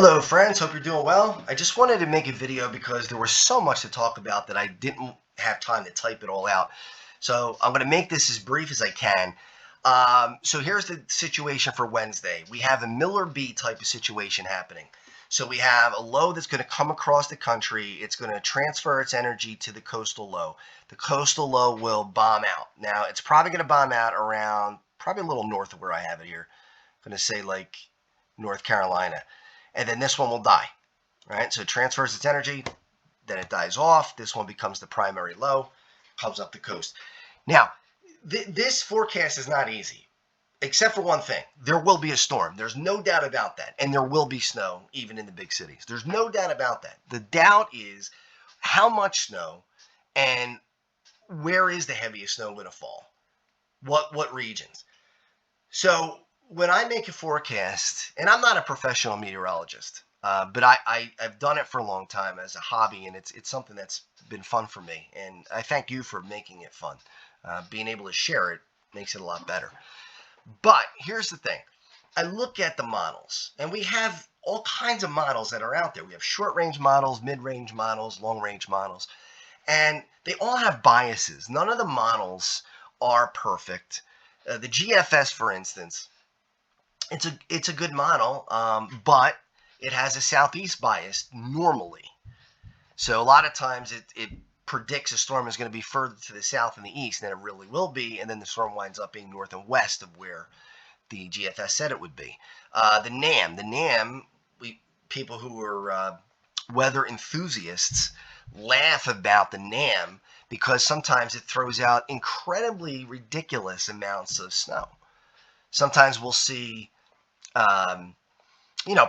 Hello friends, hope you're doing well. I just wanted to make a video because there was so much to talk about that I didn't have time to type it all out. So I'm going to make this as brief as I can. So here's the situation for Wednesday. We have a Miller B type of situation happening. So we have a low that's going to come across the country. It's going to transfer its energy to the coastal low. The coastal low will bomb out. Now it's probably going to bomb out around, probably a little north of where I have it here. I'm going to say like North Carolina. And then this one will die, right? So it transfers its energy, then it dies off. This one becomes the primary low, comes up the coast. Now, this forecast is not easy, except for one thing. There will be a storm. There's no doubt about that. And there will be snow, even in the big cities. There's no doubt about that. The doubt is how much snow and where is the heaviest snow going to fall? What regions? So when I make a forecast, and I'm not a professional meteorologist, but I've done it for a long time as a hobby, and it's something that's been fun for me. And I thank you for making it fun. Being able to share it makes it a lot better. But here's the thing. I look at the models, and we have all kinds of models that are out there. We have short-range models, mid-range models, long-range models, and they all have biases. None of the models are perfect. The GFS, for instance, it's a good model, but it has a southeast bias normally. So a lot of times it predicts a storm is going to be further to the south and the east than it really will be, and then the storm winds up being north and west of where the GFS said it would be. The NAM, people who are weather enthusiasts laugh about the NAM because sometimes it throws out incredibly ridiculous amounts of snow. Sometimes we'll see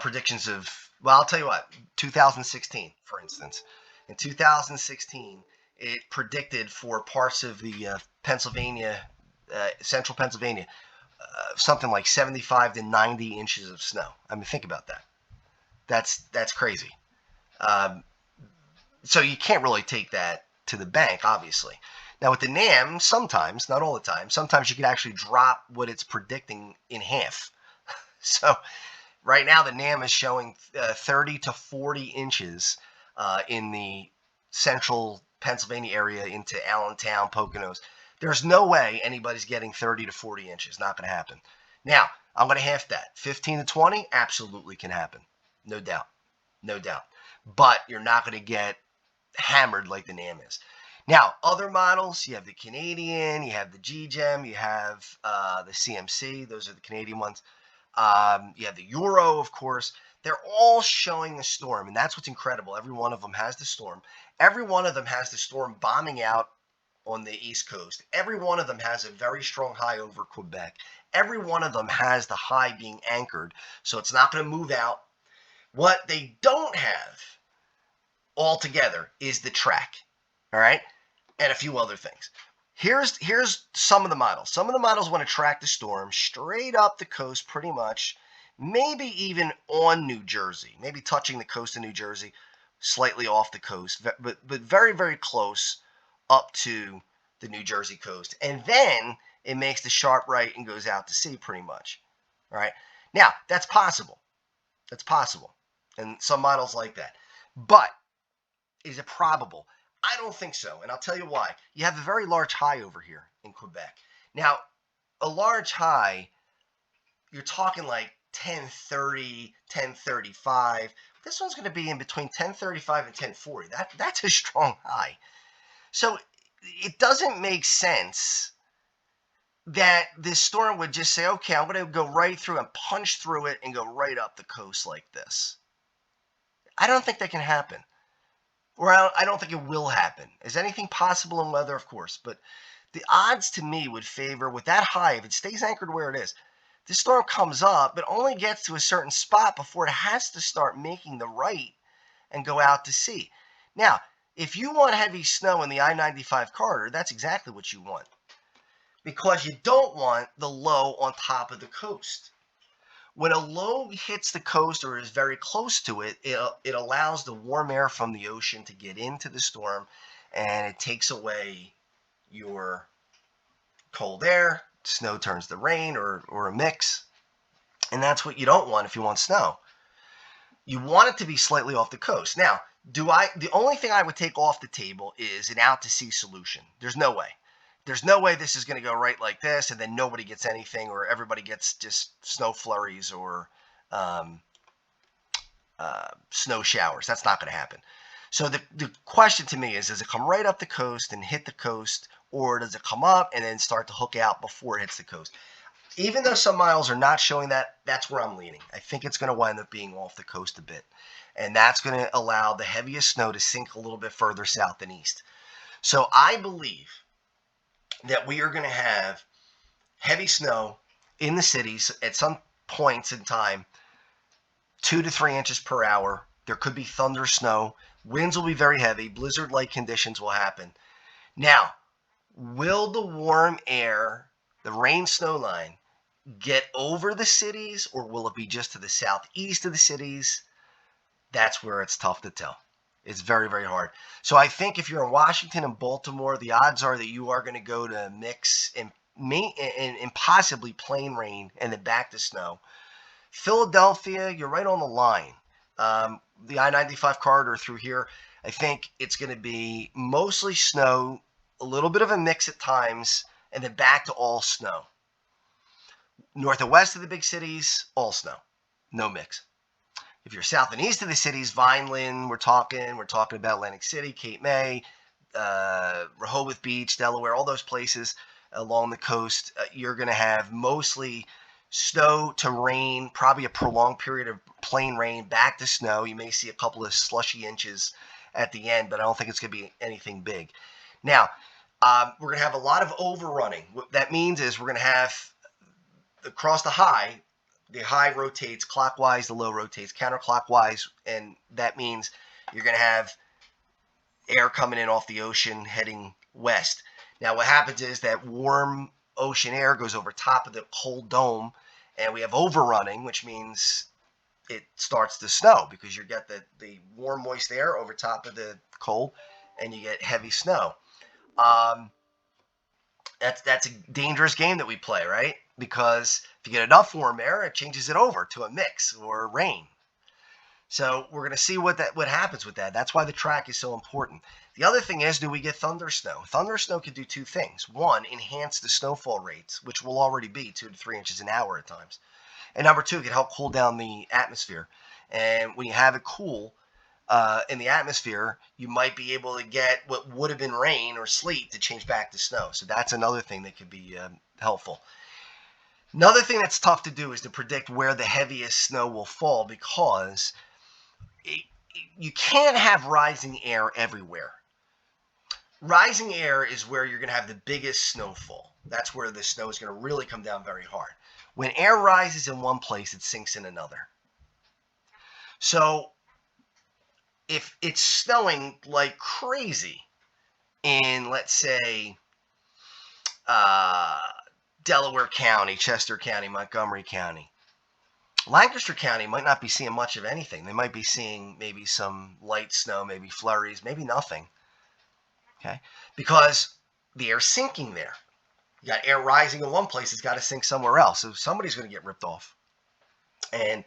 predictions of, well, I'll tell you what, 2016, for instance. In 2016, it predicted for parts of the Pennsylvania, central Pennsylvania, something like 75 to 90 inches of snow. I mean, think about that. That's crazy. Um, so you can't really take that to the bank, obviously. Now with the NAM, sometimes, not all the time, sometimes you can actually drop what it's predicting in half. So right now, the NAM is showing 30 to 40 inches in the central Pennsylvania area into Allentown, Poconos. There's no way anybody's getting 30 to 40 inches. Not going to happen. Now, I'm going to half that. 15 to 20 absolutely can happen. No doubt. No doubt. But you're not going to get hammered like the NAM is. Now, other models, you have the Canadian, you have the GGEM, you have the CMC. Those are the Canadian ones. You have the Euro, of course. They're all showing the storm, and that's what's incredible. Every one of them has the storm. Every one of them has the storm bombing out on the East Coast. Every one of them has a very strong high over Quebec. Every one of them has the high being anchored, so it's not going to move out. What they don't have altogether is the track, all right, and a few other things. Here's some of the models. Some of the models want to track the storm straight up the coast pretty much, maybe even on New Jersey, maybe touching the coast of New Jersey, slightly off the coast, but very, very close up to the New Jersey coast. And then it makes the sharp right and goes out to sea pretty much. All right. Now, that's possible. That's possible. And some models like that. But is it probable? I don't think so, and I'll tell you why. You have a very large high over here in Quebec. Now, a large high, you're talking like 1030, 1035. This one's going to be in between 1035 and 1040. That's a strong high. So it doesn't make sense that this storm would just say, okay, I'm going to go right through and punch through it and go right up the coast like this. I don't think that can happen. Or I don't think it will happen. Is anything possible in weather? Of course. But the odds to me would favor, with that high, if it stays anchored where it is, this storm comes up, but only gets to a certain spot before it has to start making the right and go out to sea. Now, if you want heavy snow in the I-95 corridor, that's exactly what you want. Because you don't want the low on top of the coast. When a low hits the coast or is very close to it, it allows the warm air from the ocean to get into the storm, and it takes away your cold air. Snow turns to rain or a mix, and that's what you don't want if you want snow. You want it to be slightly off the coast. Now, the only thing I would take off the table is an out to sea solution. There's no way. There's no way this is going to go right like this and then nobody gets anything or everybody gets just snow flurries or um, snow showers. That's not going to happen. So the question to me is, does it come right up the coast and hit the coast, or does it come up and then start to hook out before it hits the coast? Even though some miles are not showing that, that's where I'm leaning. I think it's going to wind up being off the coast a bit. And that's going to allow the heaviest snow to sink a little bit further south and east. So I believe that we are going to have heavy snow in the cities at some points in time, 2 to 3 inches per hour. There could be thunder snow. Winds will be very heavy. Blizzard-like conditions will happen. Now, will the warm air, the rain snow line, get over the cities, or will it be just to the southeast of the cities? That's where it's tough to tell. It's very, very hard. So I think if you're in Washington and Baltimore, the odds are that you are going to go to mix and possibly plain rain and then back to snow. Philadelphia, you're right on the line. The I-95 corridor through here, I think it's going to be mostly snow, a little bit of a mix at times, and then back to all snow. North and west of the big cities, all snow, no mix. If you're south and east of the cities, Vineland, we're talking about Atlantic City, Cape May, Rehoboth Beach, Delaware, all those places along the coast, you're going to have mostly snow to rain, probably a prolonged period of plain rain, back to snow. You may see a couple of slushy inches at the end, but I don't think it's going to be anything big. Now, we're going to have a lot of overrunning. What that means is we're going to have across the high rotates clockwise, the low rotates counterclockwise, and that means you're going to have air coming in off the ocean heading west. Now, what happens is that warm ocean air goes over top of the cold dome, and we have overrunning, which means it starts to snow because you get the warm, moist air over top of the cold, and you get heavy snow. That's a dangerous game that we play, right? Because if you get enough warm air, it changes it over to a mix or rain. So we're going to see what happens with that. That's why the track is so important. The other thing is, do we get thunder snow? Thunder snow can do two things. One, enhance the snowfall rates, which will already be 2 to 3 inches an hour at times. And number two, it can help cool down the atmosphere. And when you have it cool in the atmosphere, you might be able to get what would have been rain or sleet to change back to snow. So that's another thing that could be helpful. Another thing that's tough to do is to predict where the heaviest snow will fall, because you can't have rising air everywhere. Rising air is where you're going to have the biggest snowfall. That's where the snow is going to really come down very hard. When air rises in one place, it sinks in another. So if it's snowing like crazy in, let's say, Delaware County, Chester County, Montgomery County, Lancaster County might not be seeing much of anything. They might be seeing maybe some light snow, maybe flurries, maybe nothing. Okay, because the air's sinking there. You got air rising in one place, it's got to sink somewhere else. So somebody's going to get ripped off. And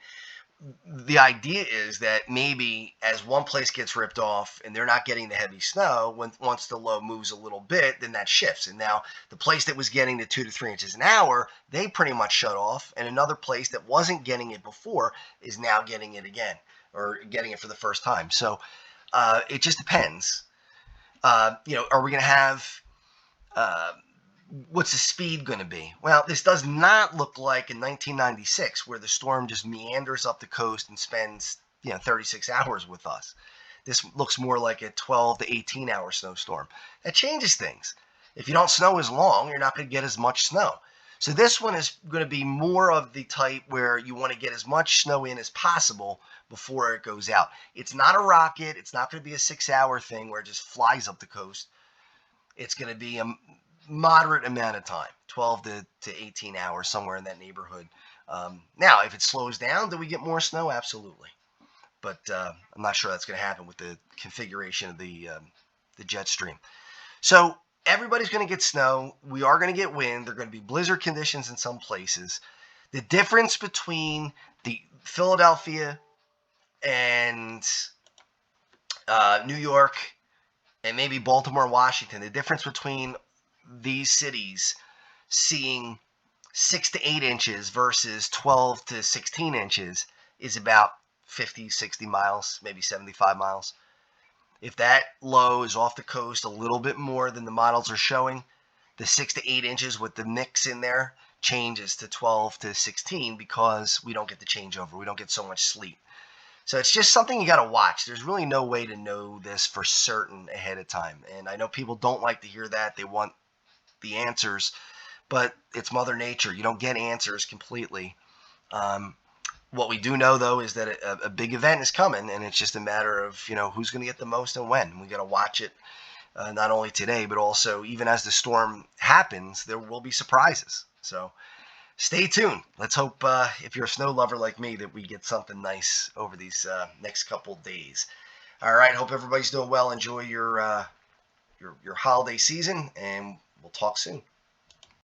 the idea is that maybe as one place gets ripped off and they're not getting the heavy snow, once the low moves a little bit, then that shifts. And now the place that was getting the 2 to 3 inches an hour, they pretty much shut off. And another place that wasn't getting it before is now getting it again, or getting it for the first time. So it just depends. Are we going to have... what's the speed going to be? Well, this does not look like in 1996, where the storm just meanders up the coast and spends 36 hours with us. This looks more like a 12 to 18 hour snowstorm. That changes things. If you don't snow as long, you're not going to get as much snow. So this one is going to be more of the type where you want to get as much snow in as possible before it goes out. It's not a rocket. It's not going to be a 6-hour thing where it just flies up the coast. It's going to be a moderate amount of time, 12 to 18 hours, somewhere in that neighborhood. Now, if it slows down, do we get more snow? Absolutely. But I'm not sure that's going to happen with the configuration of the jet stream. So everybody's going to get snow. We are going to get wind. There are going to be blizzard conditions in some places. The difference between the Philadelphia and New York, and maybe Baltimore and Washington. The difference between these cities seeing 6 to 8 inches versus 12 to 16 inches is about 50, 60 miles, maybe 75 miles. If that low is off the coast a little bit more than the models are showing, the 6 to 8 inches with the mix in there changes to 12 to 16 because we don't get the changeover. We don't get so much sleet. So it's just something you got to watch. There's really no way to know this for certain ahead of time. And I know people don't like to hear that. They want the answers, but it's Mother Nature. You don't get answers completely. What we do know, though, is that a big event is coming, and it's just a matter of, who's going to get the most and when. We got to watch it, not only today, but also even as the storm happens, there will be surprises. So stay tuned. Let's hope, if you're a snow lover like me, that we get something nice over these next couple days. All right. Hope everybody's doing well. Enjoy your holiday season, and we'll talk soon.